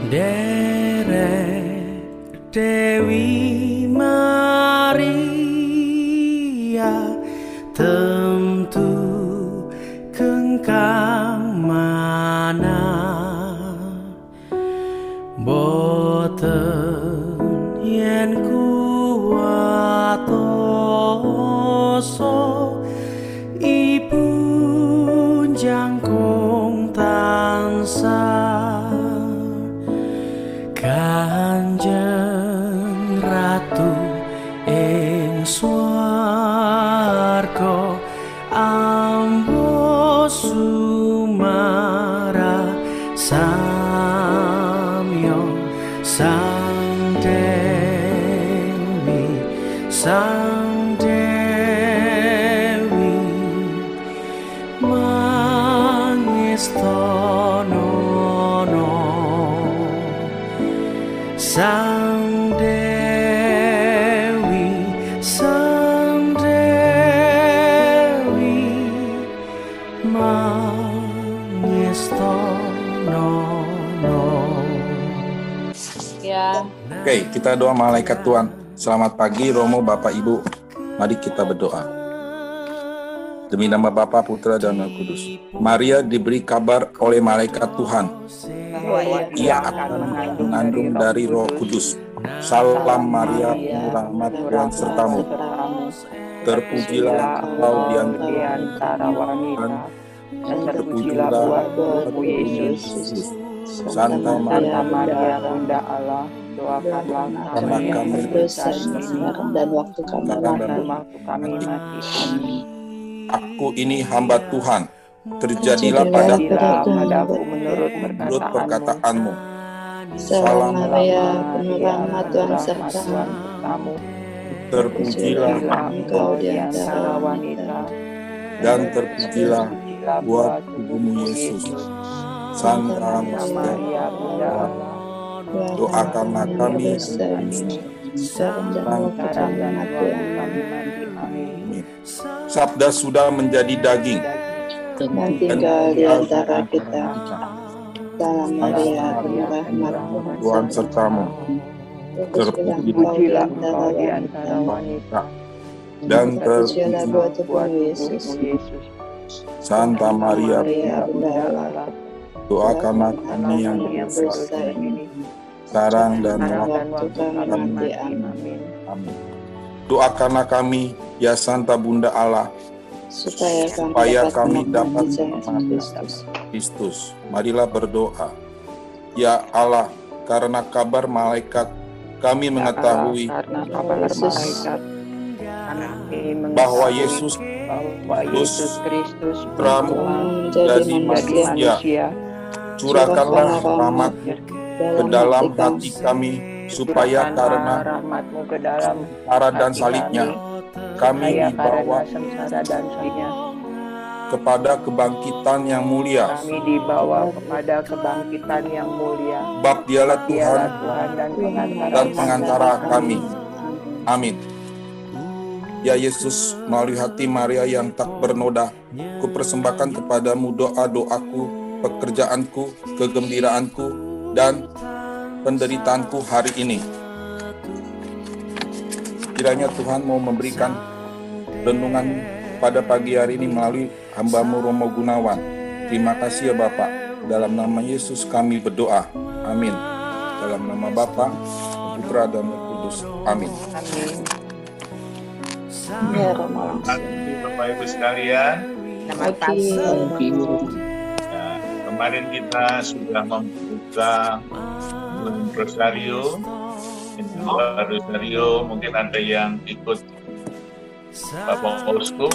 Derek Dewi Maria tentu kengkang mana boten yen kuwatoso ibu jangkung tansah Kanjeng Ratu ing swarga ambo sumara samyo sang dewi mangestono Sang Dewi mangestono. Ya. Oke, kita doa malaikat Tuhan. Selamat pagi Romo, Bapak, Ibu. Mari kita berdoa. Demi nama Bapa, Putra, dan Roh Kudus. Maria diberi kabar oleh malaikat Tuhan bahwa ia akan mengandung dari Roh Kudus. Salam Maria, penuh rahmat, Tuhan sertamu. Terpujilah engkau di antara wanita, dan terpujilah buah-buahmu Yesus. Santa Maria, Bunda Allah, doakanlah kami berdosa sekarang dan waktu kami mati. Amin. Aku ini hamba Tuhan, terjadilah padaku menurut perkataanmu. Salam Maria, penuh rahmat, Tuhan sertamu. Terpujilah engkau di antara wanita, dan terpujilah buah tubuhmu Yesus. Santa Maria, Bunda Allah, doakanlah kami sekarang dan waktu kami mati. Amin. Sabda sudah menjadi daging dan tinggal di antara kita. Salam Maria, penuh rahmat, Tuhan sertamu. Terpujilah engkau di antara wanita, dan terpujilah buah tubuhmu Yesus. Santa Maria, Bunda Allah, doakanlah kami yang berdosa ini sekarang dan waktu kami mati. Amin. Doakanlah kami, ya Santa Bunda Allah, supaya kami dapat menghormati Kristus. Marilah berdoa. Ya Allah, karena kabar malaikat kami mengetahui bahwa Yesus Kristus telah menjadi manusia. Curahkanlah rahmat ke dalam hati kami, supaya karena rahmat-Mu ke dalam sengsara dan salibnya kami dibawa kepada kebangkitan yang mulia. Kami dibawa kepada kebangkitan yang mulia. Bab Dialah Tuhan dan pengantara kami. Amin. Ya Yesus, melalui hati Maria yang tak bernoda, kupersembahkan kepadamu doa-doaku, pekerjaanku, kegembiraanku, dan penderitaanku hari ini. Kiranya Tuhan mau memberikan renungan pada pagi hari ini melalui hamba-Mu Romo Gunawan. Terima kasih ya Bapak. Dalam nama Yesus kami berdoa. Amin. Dalam nama Bapa, Putra, dan Roh Kudus. Amin. Amin. Ya, Romo. Bapak Ibu sekalian, Selamat pagi. kemarin kita sudah membuka Rosario. Rosario mungkin ada yang ikut Bapak Uskup,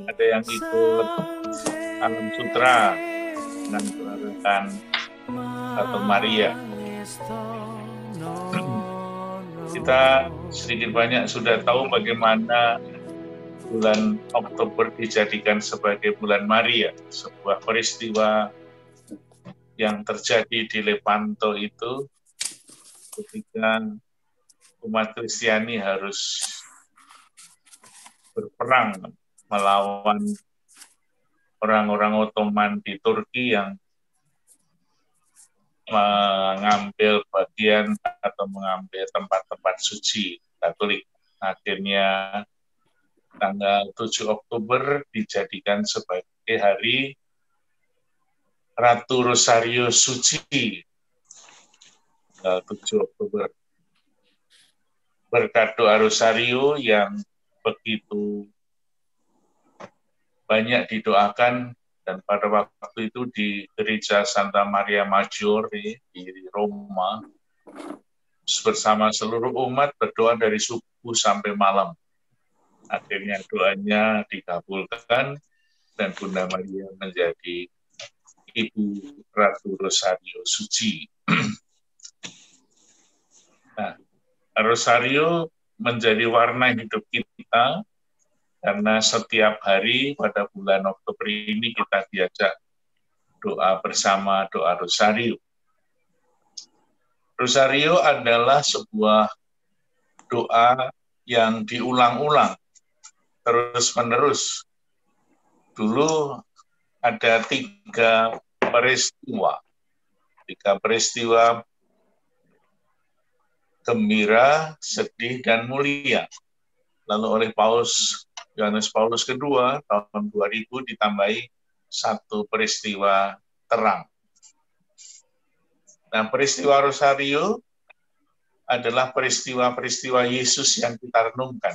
ada yang ikut Alam Sutra dengan rekan atau Maria. Kita sedikit banyak sudah tahu bagaimana bulan Oktober dijadikan sebagai bulan Maria, sebuah peristiwa yang terjadi di Lepanto itu ketika umat Kristiani harus berperang melawan orang-orang Ottoman di Turki yang mengambil bagian atau mengambil tempat-tempat suci Katolik. Akhirnya tanggal 7 Oktober dijadikan sebagai hari Ratu Rosario Suci. Tanggal 7 Oktober. Berkat doa Rosario yang begitu banyak didoakan, dan pada waktu itu di gereja Santa Maria Maggiore di Roma, bersama seluruh umat berdoa dari subuh sampai malam. Akhirnya doanya dikabulkan dan Bunda Maria menjadi Ibu Ratu Rosario Suci. Nah, Rosario menjadi warna hidup kita, karena setiap hari pada bulan Oktober ini kita diajak doa bersama, doa Rosario. Rosario adalah sebuah doa yang diulang-ulang terus-menerus. Dulu ada tiga peristiwa gembira, sedih, dan mulia. Lalu oleh Yohanes Paulus II tahun 2000 ditambahi satu peristiwa terang. Nah, peristiwa Rosario adalah peristiwa-peristiwa Yesus yang kita renungkan.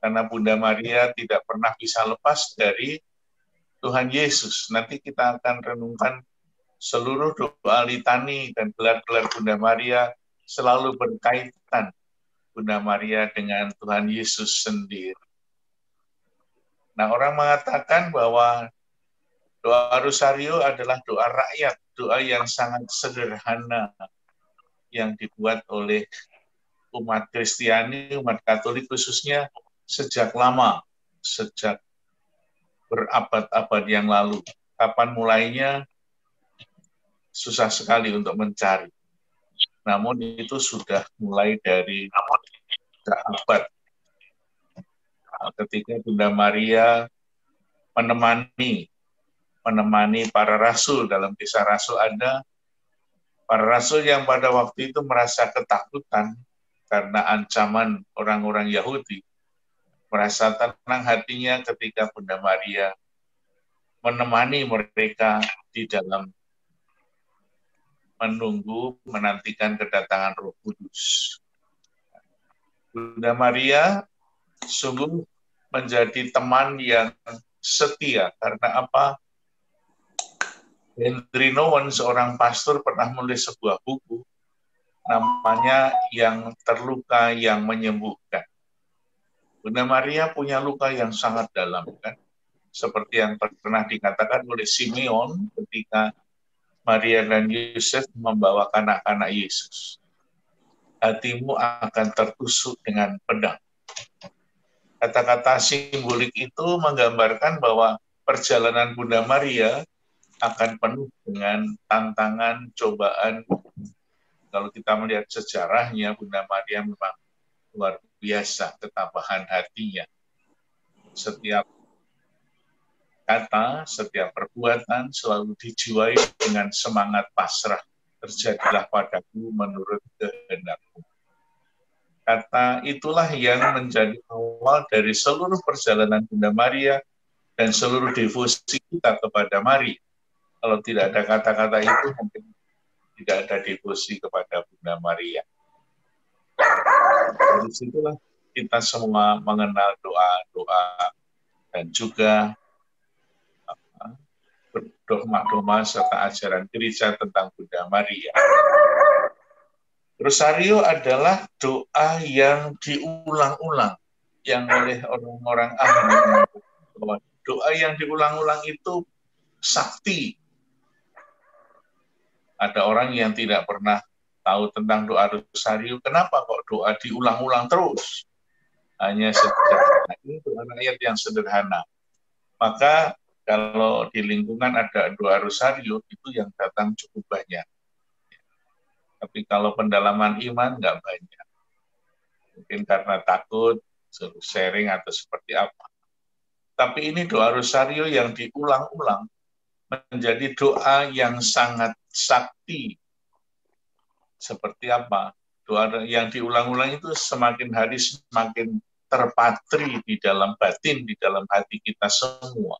Karena Bunda Maria tidak pernah bisa lepas dari Tuhan Yesus. Nanti kita akan renungkan seluruh doa litani dan gelar-gelar Bunda Maria selalu berkaitan Bunda Maria dengan Tuhan Yesus sendiri. Nah, orang mengatakan bahwa doa Rosario adalah doa rakyat, doa yang sangat sederhana yang dibuat oleh umat Kristiani, umat Katolik khususnya sejak lama, sejak berabad-abad yang lalu. Kapan mulainya? Susah sekali untuk mencari. Namun itu sudah mulai dari abad. Ketika Bunda Maria menemani para rasul, dalam Kisah Rasul ada para rasul yang pada waktu itu merasa ketakutan karena ancaman orang-orang Yahudi, merasa tenang hatinya ketika Bunda Maria menemani mereka di dalam menantikan kedatangan Roh Kudus. Bunda Maria sungguh menjadi teman yang setia. Karena apa? Henry Nouwen, seorang pastor, pernah menulis sebuah buku namanya Yang Terluka Yang Menyembuhkan. Bunda Maria punya luka yang sangat dalam, kan? Seperti yang pernah dikatakan oleh Simeon ketika Maria dan Yusuf membawa anak-anak Yesus. Hatimu akan tertusuk dengan pedang. Kata-kata simbolik itu menggambarkan bahwa perjalanan Bunda Maria akan penuh dengan tantangan, cobaan. Kalau kita melihat sejarahnya, Bunda Maria memang luar biasa ketabahan hatinya. Setiap kata, setiap perbuatan selalu dijiwai dengan semangat pasrah. Terjadilah padaku menurut kehendakmu. Kata itulah yang menjadi awal dari seluruh perjalanan Bunda Maria dan seluruh devosi kita kepada Maria. Kalau tidak ada kata-kata itu, mungkin tidak ada devosi kepada Bunda Maria. Dari situlah kita semua mengenal doa-doa dan juga dogma-dogma serta ajaran gereja tentang Bunda Maria. Rosario adalah doa yang diulang-ulang, yang oleh orang-orang ahli bahwa doa yang diulang-ulang itu sakti. Ada orang yang tidak pernah tahu tentang doa Rosario, kenapa kok doa diulang-ulang terus? Hanya sederhana, ini doa rakyat yang sederhana. Maka kalau di lingkungan ada doa Rosario, itu yang datang cukup banyak. Tapi kalau pendalaman iman, nggak banyak. Mungkin karena takut, suruh sharing atau seperti apa. Tapi ini doa Rosario yang diulang-ulang menjadi doa yang sangat sakti seperti apa. Doa yang diulang-ulang itu semakin hari semakin terpatri di dalam batin, di dalam hati kita semua.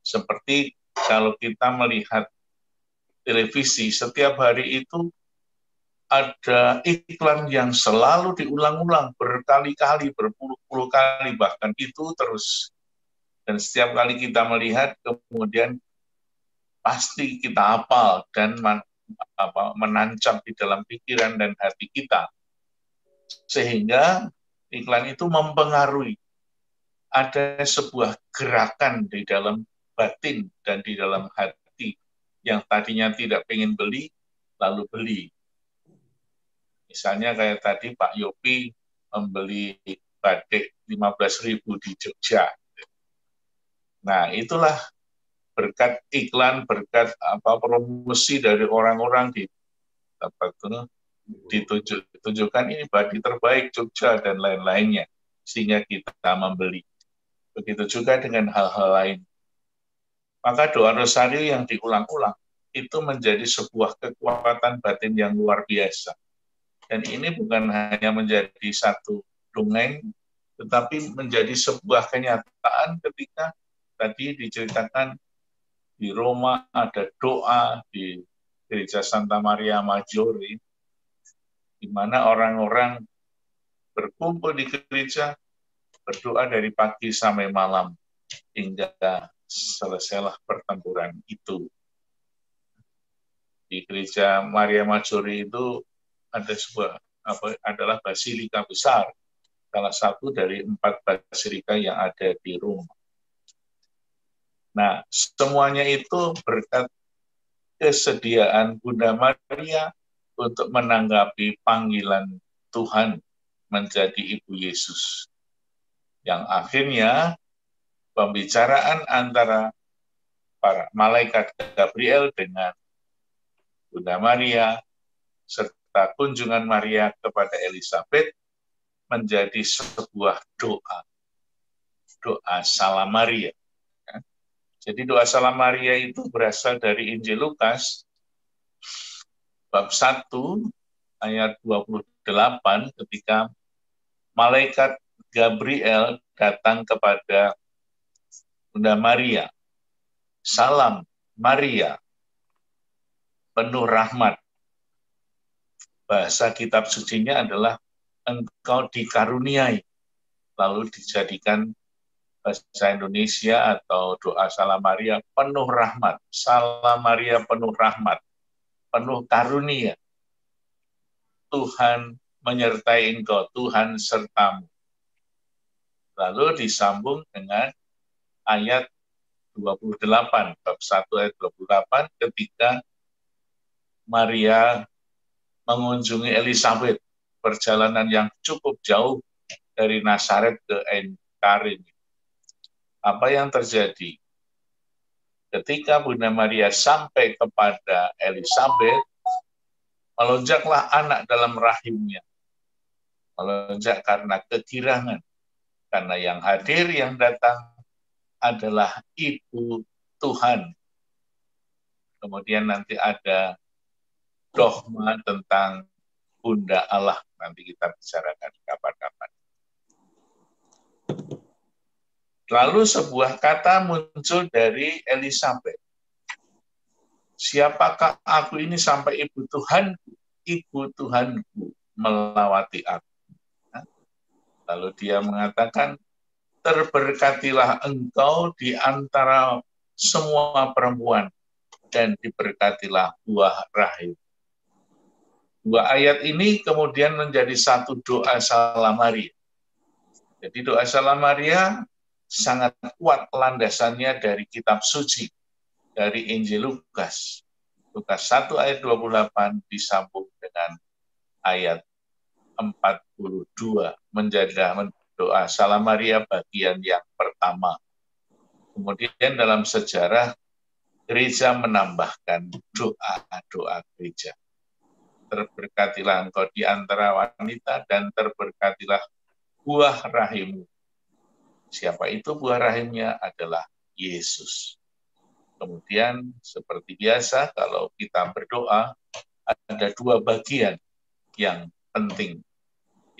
Seperti kalau kita melihat televisi, setiap hari itu ada iklan yang selalu diulang-ulang berkali-kali, berpuluh-puluh kali, bahkan itu terus. Dan setiap kali kita melihat, kemudian pasti kita hafal dan menancap di dalam pikiran dan hati kita. Sehingga iklan itu mempengaruhi. Ada sebuah gerakan di dalam batin dan di dalam hati yang tadinya tidak pengen beli, lalu beli. Misalnya kayak tadi Pak Yopi membeli batik 15.000 di Jogja. Nah, itulah berkat iklan, berkat promosi dari orang-orang ditunjukkan ini batik terbaik Jogja dan lain-lainnya, sehingga kita membeli. Begitu juga dengan hal-hal lain. Maka doa rosario yang diulang-ulang itu menjadi sebuah kekuatan batin yang luar biasa. Dan ini bukan hanya menjadi satu dongeng, tetapi menjadi sebuah kenyataan ketika tadi diceritakan di Roma ada doa di Gereja Santa Maria Maggiore, di mana orang-orang berkumpul di gereja, berdoa dari pagi sampai malam, hingga selesailah pertempuran itu. Di Gereja Maria Maggiore itu adalah basilika besar, salah satu dari 4 basilika yang ada di Roma. Nah, semuanya itu berkat kesediaan Bunda Maria untuk menanggapi panggilan Tuhan menjadi Ibu Yesus. Yang akhirnya pembicaraan antara para malaikat Gabriel dengan Bunda Maria serta kunjungan Maria kepada Elizabeth menjadi sebuah doa Salam Maria. Jadi doa Salam Maria itu berasal dari Injil Lukas bab 1 ayat 28 ketika malaikat Gabriel datang kepada Bunda Maria. Salam Maria, penuh rahmat. Bahasa kitab sucinya adalah engkau dikaruniai. Lalu dijadikan bahasa Indonesia atau doa Salam Maria, penuh rahmat. Salam Maria penuh rahmat, penuh karunia. Tuhan menyertai engkau, Tuhan sertamu. Lalu disambung dengan ayat 28, bab 1 ayat 28, ketika Maria mengunjungi Elizabeth, perjalanan yang cukup jauh dari Nazaret ke Karin. Apa yang terjadi? Ketika Bunda Maria sampai kepada Elizabeth, melonjaklah anak dalam rahimnya. Melonjak karena kegirangan. Karena yang hadir, yang datang adalah Ibu Tuhan. Kemudian nanti ada dogma tentang Bunda Allah. Nanti kita bicarakan kapan-kapan. Lalu sebuah kata muncul dari Elizabeth. Siapakah aku ini sampai Ibu Tuhanku melawati aku. Lalu dia mengatakan, terberkatilah engkau di antara semua perempuan dan diberkatilah buah rahim. Dua ayat ini kemudian menjadi satu doa Salam Maria. Jadi doa Salam Maria sangat kuat landasannya dari kitab suci, dari Injil Lukas. Lukas 1 ayat 28 disambung dengan ayat 42 menjadi doa Salam Maria bagian yang pertama. Kemudian dalam sejarah gereja menambahkan doa-doa gereja. Terberkatilah engkau di antara wanita dan terberkatilah buah rahimmu. Siapa itu buah rahimnya? Adalah Yesus. Kemudian seperti biasa kalau kita berdoa, ada dua bagian yang penting.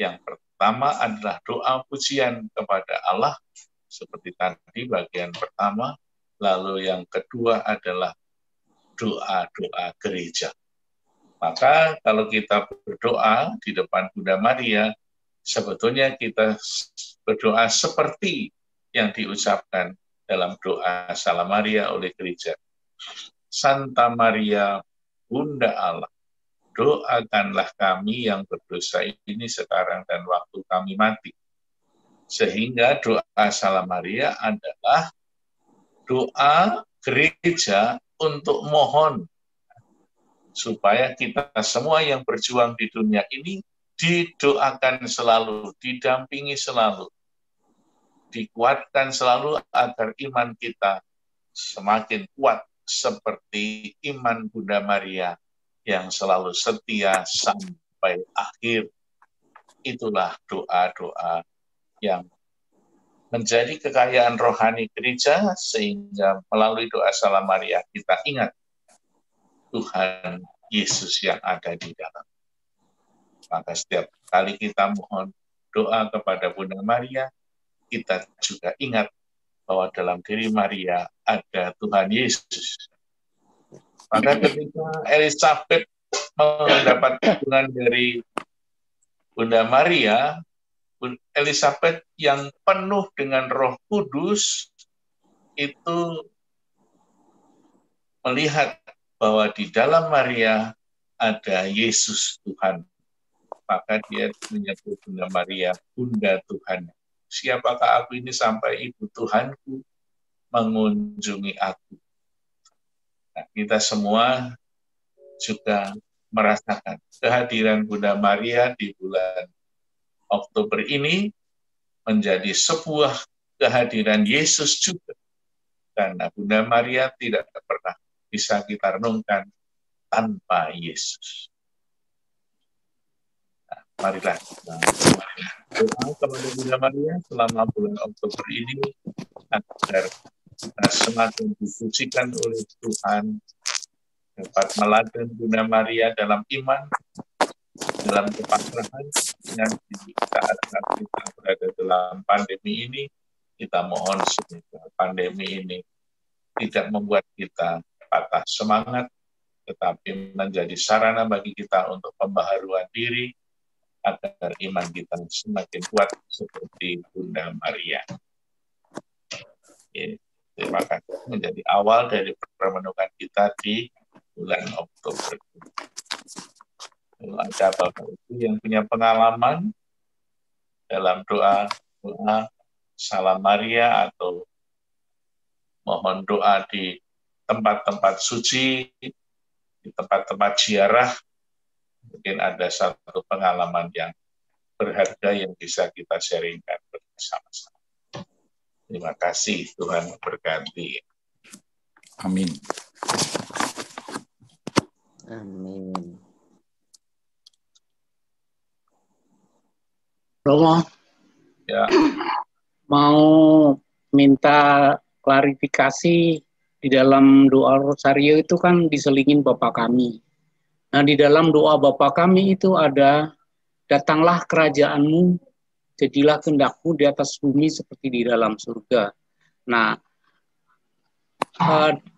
Yang pertama adalah doa pujian kepada Allah, seperti tadi bagian pertama. Lalu yang kedua adalah doa-doa gereja. Maka kalau kita berdoa di depan Bunda Maria, sebetulnya kita berdoa seperti yang diucapkan dalam doa Salam Maria oleh gereja. Santa Maria, Bunda Allah, doakanlah kami yang berdosa ini sekarang dan waktu kami mati. Sehingga doa Salam Maria adalah doa gereja untuk mohon supaya kita semua yang berjuang di dunia ini didoakan selalu, didampingi selalu, dikuatkan selalu agar iman kita semakin kuat seperti iman Bunda Maria yang selalu setia sampai akhir. Itulah doa-doa yang menjadi kekayaan rohani gereja, sehingga melalui doa Salam Maria kita ingat Tuhan Yesus yang ada di dalam. Maka setiap kali kita mohon doa kepada Bunda Maria, kita juga ingat bahwa dalam diri Maria ada Tuhan Yesus. Maka ketika Elizabeth mendapat dukungan dari Bunda Maria, Elizabeth yang penuh dengan Roh Kudus itu melihat bahwa di dalam Maria ada Yesus Tuhan. Maka dia menyebut Bunda Maria, Bunda Tuhan. Siapakah aku ini sampai Ibu Tuhanku mengunjungi aku? Nah, kita semua juga merasakan kehadiran Bunda Maria di bulan Oktober ini menjadi sebuah kehadiran Yesus juga. Karena Bunda Maria tidak pernah bisa kita renungkan tanpa Yesus. Marilah kita doa kepada Bunda Maria selama bulan Oktober ini agar kita semakin disucikan oleh Tuhan, dapat meladen Bunda Maria dalam iman, dalam kepasrahan, dan di saat kita berada dalam pandemi ini, kita mohon semoga pandemi ini tidak membuat kita patah semangat, tetapi menjadi sarana bagi kita untuk pembaharuan diri, agar iman kita semakin kuat seperti Bunda Maria. Ya, terima kasih menjadi awal dari permenungan kita di bulan Oktober. Kalau ada Bapak Ibu yang punya pengalaman dalam doa Salam Maria atau mohon doa di tempat-tempat suci, di tempat-tempat ziarah, mungkin ada satu pengalaman yang berharga yang bisa kita sharingkan bersama-sama. Terima kasih, Tuhan berkati. Amin. Amin. Romo, Ya, mau minta klarifikasi di dalam doa Rosario itu kan diselingin Bapa Kami. Nah, di dalam doa Bapa Kami itu ada, datanglah kerajaanmu, jadilah kehendakmu di atas bumi seperti di dalam surga. Nah,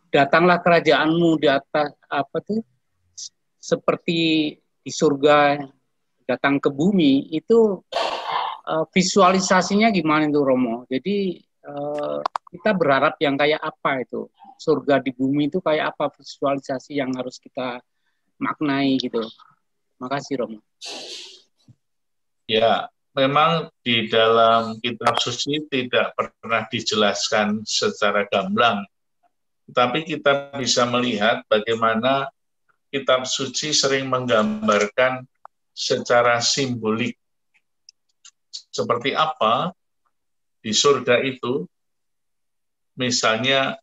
datanglah kerajaanmu di atas seperti di surga datang ke bumi, itu visualisasinya gimana itu Romo? Jadi kita berharap yang kayak apa itu? Surga di bumi itu kayak apa visualisasi yang harus kita maknai gitu. Makasih Romo. ya, memang di dalam kitab suci tidak pernah dijelaskan secara gamblang, tapi kita bisa melihat bagaimana kitab suci sering menggambarkan secara simbolik seperti apa di surga itu. Misalnya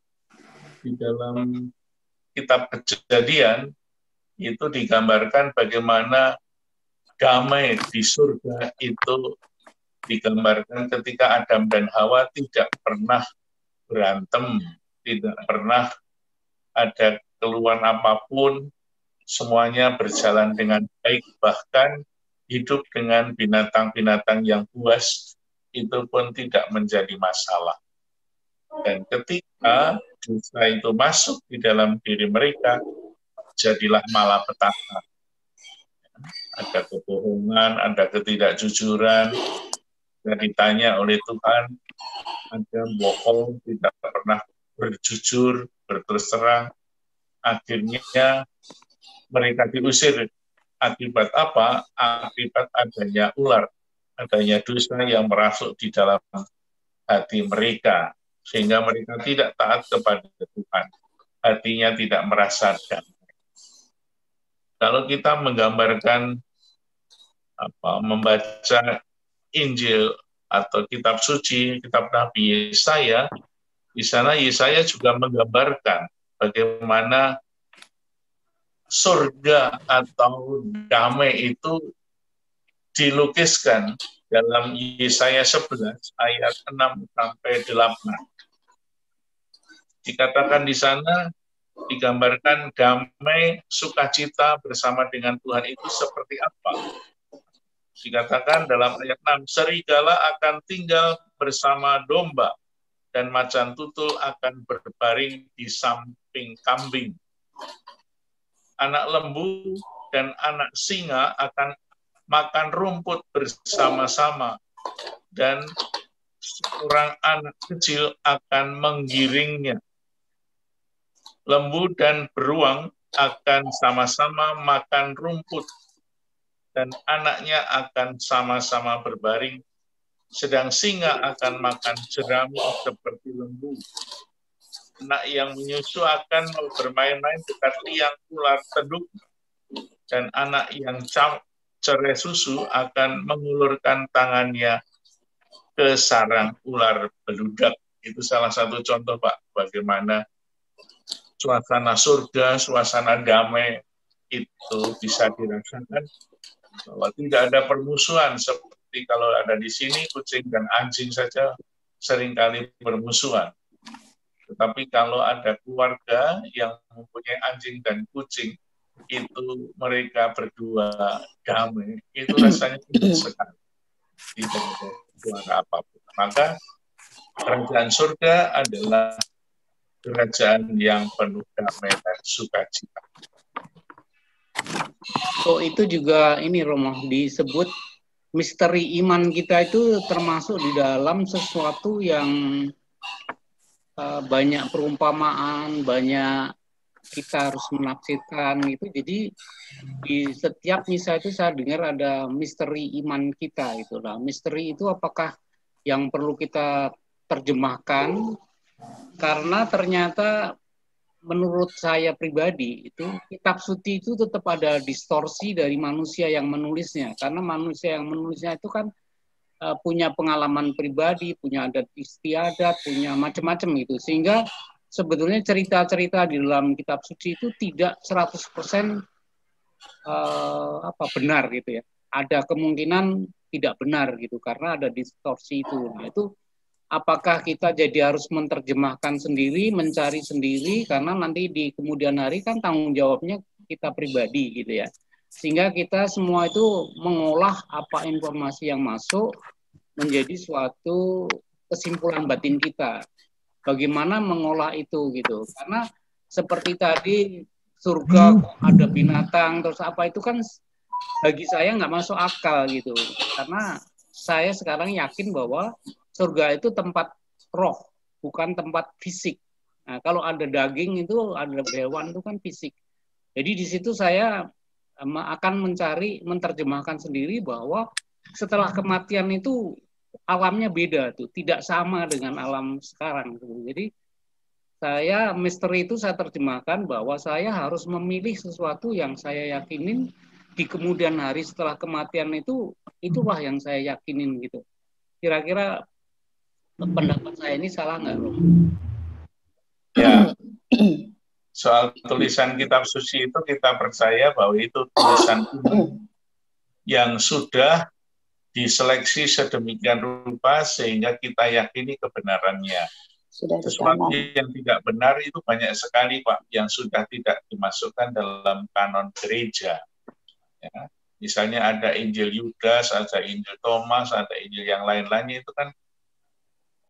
di dalam kitab Kejadian itu digambarkan bagaimana damai di surga itu digambarkan ketika Adam dan Hawa tidak pernah berantem, tidak pernah ada keluhan apapun, semuanya berjalan dengan baik, bahkan hidup dengan binatang-binatang yang buas itu pun tidak menjadi masalah. Dan ketika dosa itu masuk di dalam diri mereka, jadilah malapetaka. Ada kebohongan, ada ketidakjujuran, dan ditanya oleh Tuhan, ada bohong, tidak pernah berjujur, berterus terang, akhirnya mereka diusir. Akibat apa? Akibat adanya ular, adanya dosa yang merasuk di dalam hati mereka, sehingga mereka tidak taat kepada Tuhan. Hatinya tidak merasa damai. Kalau kita menggambarkan membaca Injil atau kitab suci, kitab Nabi Yesaya, di sana Yesaya juga menggambarkan bagaimana surga atau damai itu dilukiskan dalam Yesaya 11 ayat 6 sampai 8. Dikatakan di sana, digambarkan damai sukacita bersama dengan Tuhan itu seperti apa. Dikatakan dalam ayat 6, serigala akan tinggal bersama domba, dan macan tutul akan berbaring di samping kambing. Anak lembu dan anak singa akan makan rumput bersama-sama, dan seorang anak kecil akan menggiringnya. Lembu dan beruang akan sama-sama makan rumput, dan anaknya akan sama-sama berbaring, sedang singa akan makan jerami seperti lembu. Anak yang menyusu akan bermain-main dekat liang ular teduk, dan anak yang cerai susu akan mengulurkan tangannya ke sarang ular beludak. Itu salah satu contoh, Pak, bagaimana suasana surga, suasana damai itu bisa dirasakan, bahwa tidak ada permusuhan seperti kalau ada di sini kucing dan anjing saja seringkali bermusuhan. Tetapi kalau ada keluarga yang mempunyai anjing dan kucing, itu mereka berdua damai, itu rasanya tidak sekali, tidak ada suara apapun. Maka kerajaan surga adalah kerajaan yang penuh damai dan sukacita. So itu juga ini Romo disebut misteri iman kita itu termasuk di dalam sesuatu yang banyak perumpamaan, banyak kita harus menafsirkan itu. Jadi di setiap misa itu saya dengar ada misteri iman kita itu. Nah, misteri itu apakah yang perlu kita terjemahkan? Karena ternyata menurut saya pribadi itu kitab suci itu tetap ada distorsi dari manusia yang menulisnya. Karena manusia yang menulisnya itu kan punya pengalaman pribadi, punya adat istiadat, punya macam-macam gitu. Sehingga sebetulnya cerita-cerita di dalam kitab suci itu tidak 100% benar gitu ya. Ada kemungkinan tidak benar gitu karena ada distorsi itu. Nah, itu apakah kita jadi harus menerjemahkan sendiri, mencari sendiri, karena nanti di kemudian hari kan tanggung jawabnya kita pribadi gitu ya. Sehingga kita semua itu mengolah apa informasi yang masuk menjadi suatu kesimpulan batin kita. Bagaimana mengolah itu gitu. Karena seperti tadi surga kok ada binatang, terus apa itu kan bagi saya nggak masuk akal gitu. Karena saya sekarang yakin bahwa surga itu tempat roh, bukan tempat fisik. Nah, kalau ada daging itu, ada hewan itu kan fisik. Jadi di situ saya akan menerjemahkan sendiri bahwa setelah kematian itu alamnya beda tuh, tidak sama dengan alam sekarang. Jadi misteri itu saya terjemahkan bahwa saya harus memilih sesuatu yang saya yakinin di kemudian hari setelah kematian itu, itulah yang saya yakinin gitu. Kira-kira pendapat saya ini salah nggak, Rom? Ya, soal tulisan kitab suci itu kita percaya bahwa itu tulisan yang sudah diseleksi sedemikian rupa sehingga kita yakini kebenarannya. Sudah di Sesuatu kanan. yang tidak benar itu banyak sekali, Pak, yang sudah tidak dimasukkan dalam kanon gereja. Ya. Misalnya ada Injil Yudas, ada Injil Thomas, ada Injil yang lain-lainnya, itu kan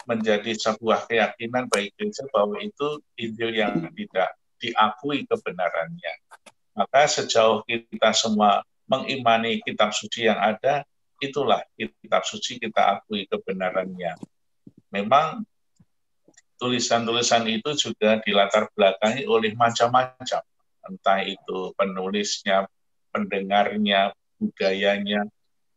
menjadi sebuah keyakinan bagi gereja bahwa itu Injil yang tidak diakui kebenarannya. Maka sejauh kita semua mengimani kitab suci yang ada, itulah kitab suci kita akui kebenarannya. Memang tulisan-tulisan itu juga dilatar belakangi oleh macam-macam. Entah itu penulisnya, pendengarnya, budayanya,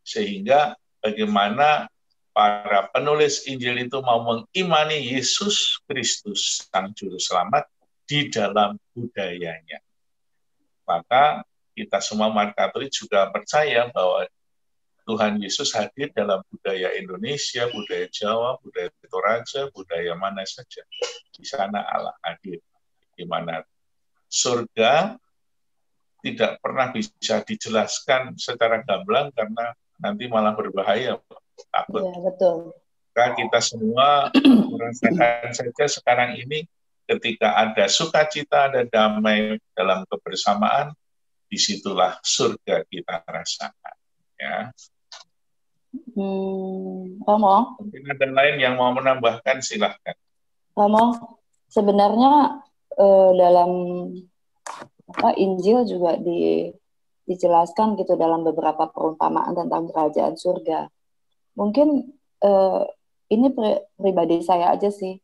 sehingga bagaimana para penulis Injil itu mau mengimani Yesus Kristus, Sang Juru Selamat, di dalam budayanya. Maka kita semua umat Katolik juga percaya bahwa Tuhan Yesus hadir dalam budaya Indonesia, budaya Jawa, budaya Toraja, budaya mana saja. Di sana Allah hadir. Di mana surga tidak pernah bisa dijelaskan secara gamblang karena nanti malah berbahaya. Takut. Ya, betul. Maka kita semua merasakan saja sekarang ini ketika ada sukacita, ada damai dalam kebersamaan, disitulah surga kita rasakan. Ya. Romo, Mungkin ada lain yang mau menambahkan, silahkan. Romo, sebenarnya dalam Injil juga dijelaskan gitu dalam beberapa perumpamaan tentang kerajaan surga. Mungkin ini pribadi saya aja sih.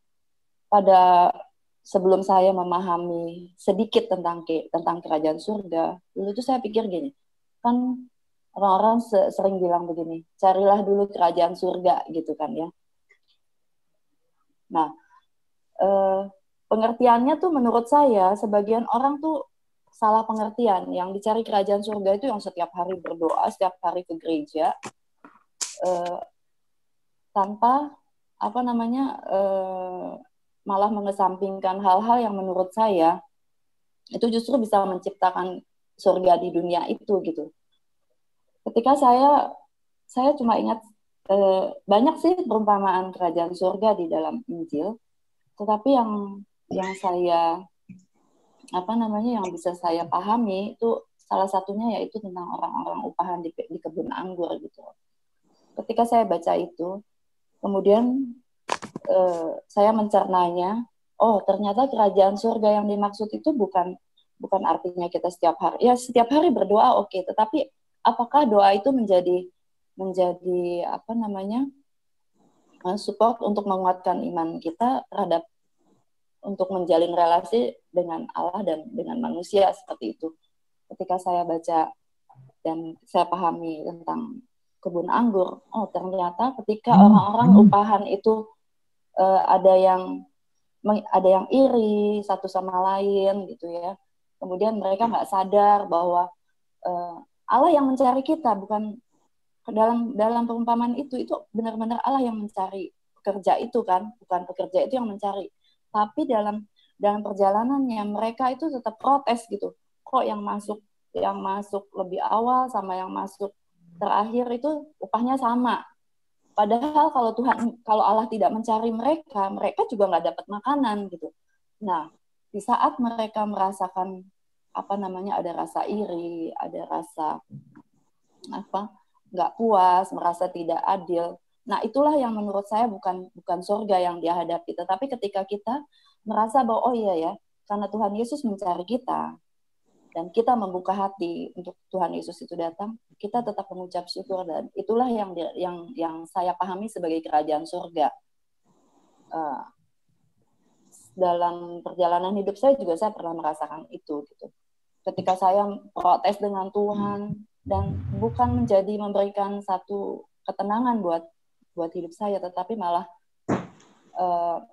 Pada sebelum saya memahami sedikit tentang kerajaan surga, dulu tuh saya pikir gini, kan orang-orang sering bilang begini, carilah dulu kerajaan surga gitu kan ya. Nah, pengertiannya tuh menurut saya sebagian orang tuh salah pengertian. Yang dicari kerajaan surga itu yang setiap hari berdoa, setiap hari ke gereja, tanpa malah mengesampingkan hal-hal yang menurut saya itu justru bisa menciptakan surga di dunia itu gitu. Ketika saya cuma ingat banyak sih perumpamaan kerajaan surga di dalam Injil, tetapi yang saya yang bisa saya pahami itu salah satunya yaitu tentang orang-orang upahan di kebun anggur gitu. Ketika saya baca itu, kemudian saya mencernanya, oh ternyata kerajaan surga yang dimaksud itu bukan artinya kita setiap hari berdoa oke, tetapi apakah doa itu menjadi support untuk menguatkan iman kita terhadap untuk menjalin relasi dengan Allah dan dengan manusia seperti itu. Ketika saya baca dan saya pahami tentang kebun anggur, oh ternyata ketika orang-orang upahan itu ada yang iri satu sama lain gitu ya. Kemudian mereka nggak sadar bahwa Allah yang mencari kita, bukan dalam perumpamaan itu benar-benar Allah yang mencari pekerja itu kan, bukan pekerja itu yang mencari. Tapi dalam perjalanannya mereka itu tetap protes gitu. Kok yang masuk lebih awal sama yang masuk terakhir itu upahnya sama. Padahal kalau Allah tidak mencari mereka juga nggak dapat makanan gitu. Nah, di saat mereka merasakan ada rasa iri, ada rasa nggak puas, merasa tidak adil. Nah, itulah yang menurut saya bukan surga yang dia hadapi. Tetapi ketika kita merasa bahwa oh iya ya, karena Tuhan Yesus mencari kita dan kita membuka hati untuk Tuhan Yesus itu datang, kita tetap mengucap syukur, dan itulah yang saya pahami sebagai kerajaan surga. Dalam perjalanan hidup saya juga saya pernah merasakan itu gitu. Ketika saya protes dengan Tuhan dan bukan memberikan satu ketenangan buat hidup saya, tetapi malah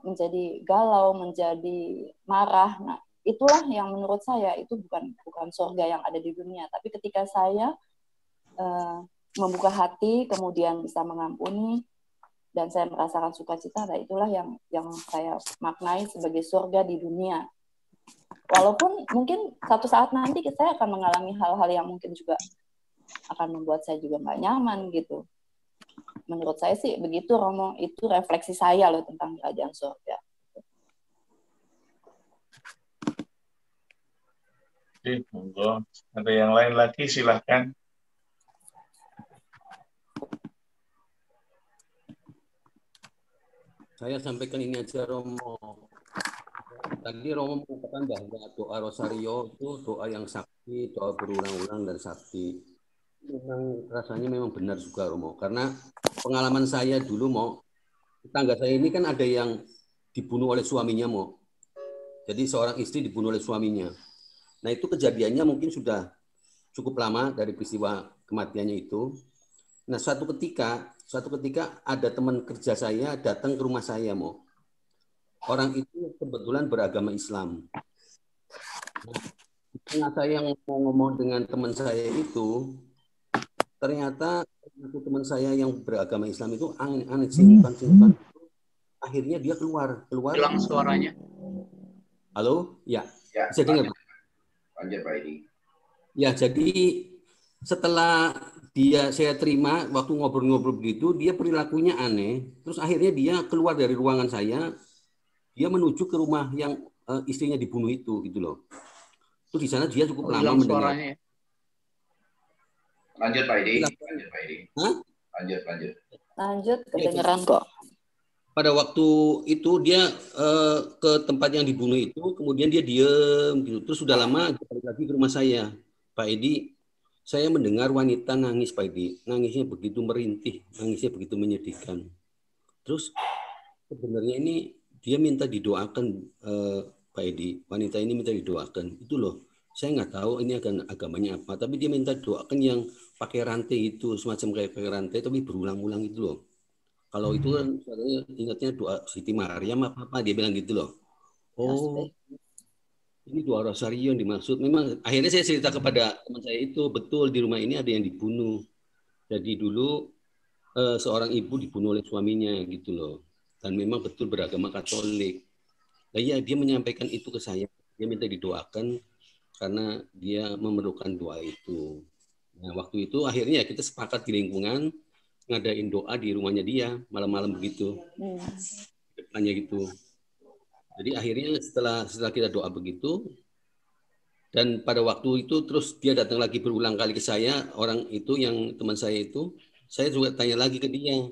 menjadi galau, menjadi marah. Nah, itulah yang menurut saya itu bukan surga yang ada di dunia. Tapi ketika saya membuka hati, kemudian bisa mengampuni, dan saya merasakan sukacita, nah itulah yang saya maknai sebagai surga di dunia. Walaupun mungkin satu saat nanti saya akan mengalami hal-hal yang mungkin juga akan membuat saya juga nggak nyaman gitu. Menurut saya sih begitu, Romo. Itu refleksi saya loh tentang kerajaan surga. kasih. Monggo. Ada yang lain lagi, silahkan. Saya sampaikan ini aja, Romo. Tadi Romo mengatakan bahwa doa Rosario itu doa yang sakti, doa berulang-ulang dan sakti. Memang rasanya memang benar juga, Romo. Karena pengalaman saya dulu, tetangga saya ini kan ada yang dibunuh oleh suaminya, Jadi seorang istri dibunuh oleh suaminya. Nah, itu kejadiannya mungkin sudah cukup lama dari peristiwa kematiannya itu. Nah, suatu ketika ada teman kerja saya datang ke rumah saya, Orang itu kebetulan beragama Islam. Nah, saya yang mau ngomong dengan teman saya itu, ternyata teman saya yang beragama Islam itu aneh singkan. Akhirnya dia keluar. Hilang suaranya. Halo? Ya. Bisa dengar? Lanjut, Pak Edi. Ya, jadi setelah saya terima waktu ngobrol-ngobrol begitu, dia perilakunya aneh. Terus akhirnya dia keluar dari ruangan saya, dia menuju ke rumah yang istrinya dibunuh itu, gitu loh. Terus di sana dia cukup lama mendengar. Suaranya. Lanjut, Pak Edi. Hah? Lanjut, kedengeran kok. Pada waktu itu dia ke tempat yang dibunuh itu, kemudian dia diem gitu. Terus sudah lama dia balik lagi ke rumah saya, Pak Edi. Saya mendengar wanita nangis, Pak Edi. Nangisnya begitu merintih, nangisnya begitu menyedihkan. Terus sebenarnya ini dia minta didoakan, Pak Edi. Wanita ini minta didoakan. Itu loh, saya nggak tahu ini agamanya apa. Tapi dia minta doakan yang pakai rantai itu, semacam kayak pakai rantai, tapi berulang-ulang itu loh. Kalau itu kan saya ingatnya doa Siti Maryam apa dia bilang gitu loh. Oh, ini doa Rosario yang dimaksud. Memang akhirnya saya cerita kepada teman saya itu, betul di rumah ini ada yang dibunuh. Jadi dulu seorang ibu dibunuh oleh suaminya gitu loh. Dan memang betul beragama Katolik. Nah, ya, dia menyampaikan itu ke saya. Dia minta didoakan karena dia memerlukan doa itu. Nah, waktu itu akhirnya kita sepakat di lingkungan ngadain doa di rumahnya dia malam-malam begitu. Depannya gitu. Jadi akhirnya setelah kita doa begitu, dan pada waktu itu terus dia datang lagi berulang kali ke saya, orang itu yang teman saya itu, saya juga tanya lagi ke dia,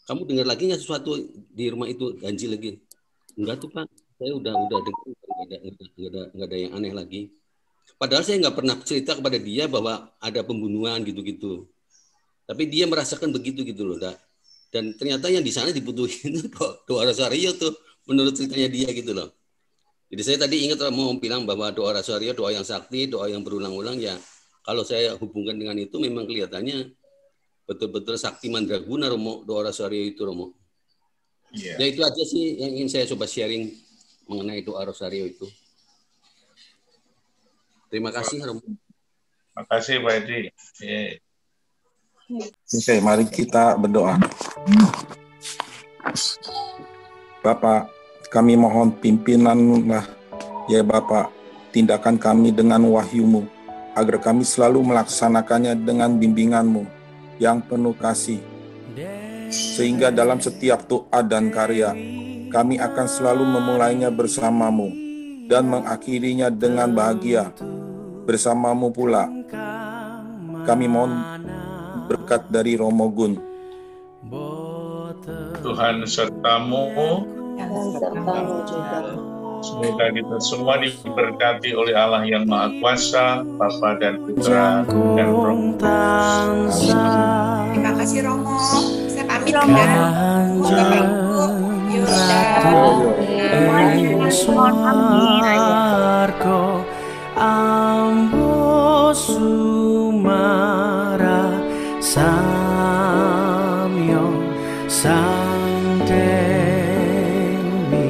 kamu dengar lagi nggak sesuatu di rumah itu ganjil lagi? Enggak tuh Pak, saya udah dengar, nggak ada yang aneh lagi. Padahal saya nggak pernah cerita kepada dia bahwa ada pembunuhan gitu-gitu. Tapi dia merasakan begitu gitu loh, dan ternyata yang di sana dibutuhin itu doa Rosario tuh. Menurut ceritanya dia gitu loh. Jadi saya tadi ingat mau bilang bahwa doa Rosario, doa yang sakti, doa yang berulang-ulang ya. Kalau saya hubungkan dengan itu memang kelihatannya betul-betul sakti mandraguna Romo, doa Rosario itu Romo. Yeah. Ya itu aja sih yang ingin saya coba sharing mengenai doa Rosario itu. Terima kasih Romo. Terima kasih Pak Edi. Oke, mari kita berdoa. Bapak, kami mohon pimpinanlah, ya Bapak, tindakan kami dengan wahyu-Mu, agar kami selalu melaksanakannya dengan bimbingan-Mu yang penuh kasih. Sehingga dalam setiap doa dan karya, kami akan selalu memulainya bersama-Mu dan mengakhirinya dengan bahagia bersama-Mu pula. Kami mohon berkat dari Romo Gun. Tuhan sertamu, semoga kita semua diberkati oleh Allah yang Maha Kuasa, Bapa dan Putra dan Roh Kudus. Terima kasih Romo. Saya pamit ya. Bapak Ibu, Ambo sumara samyo Sang Dewi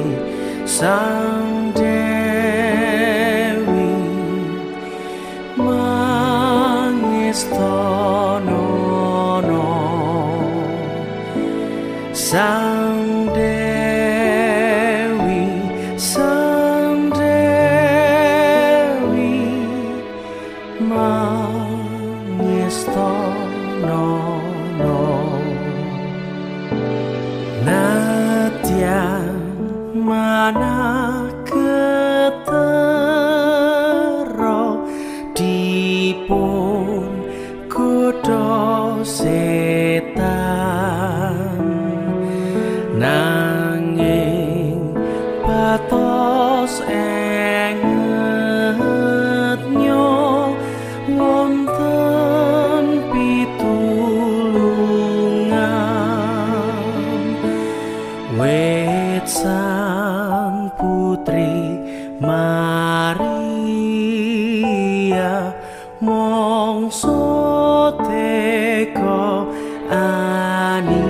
mangestono Sang Dewi mangestono Natya mana ketero mongso teko anilar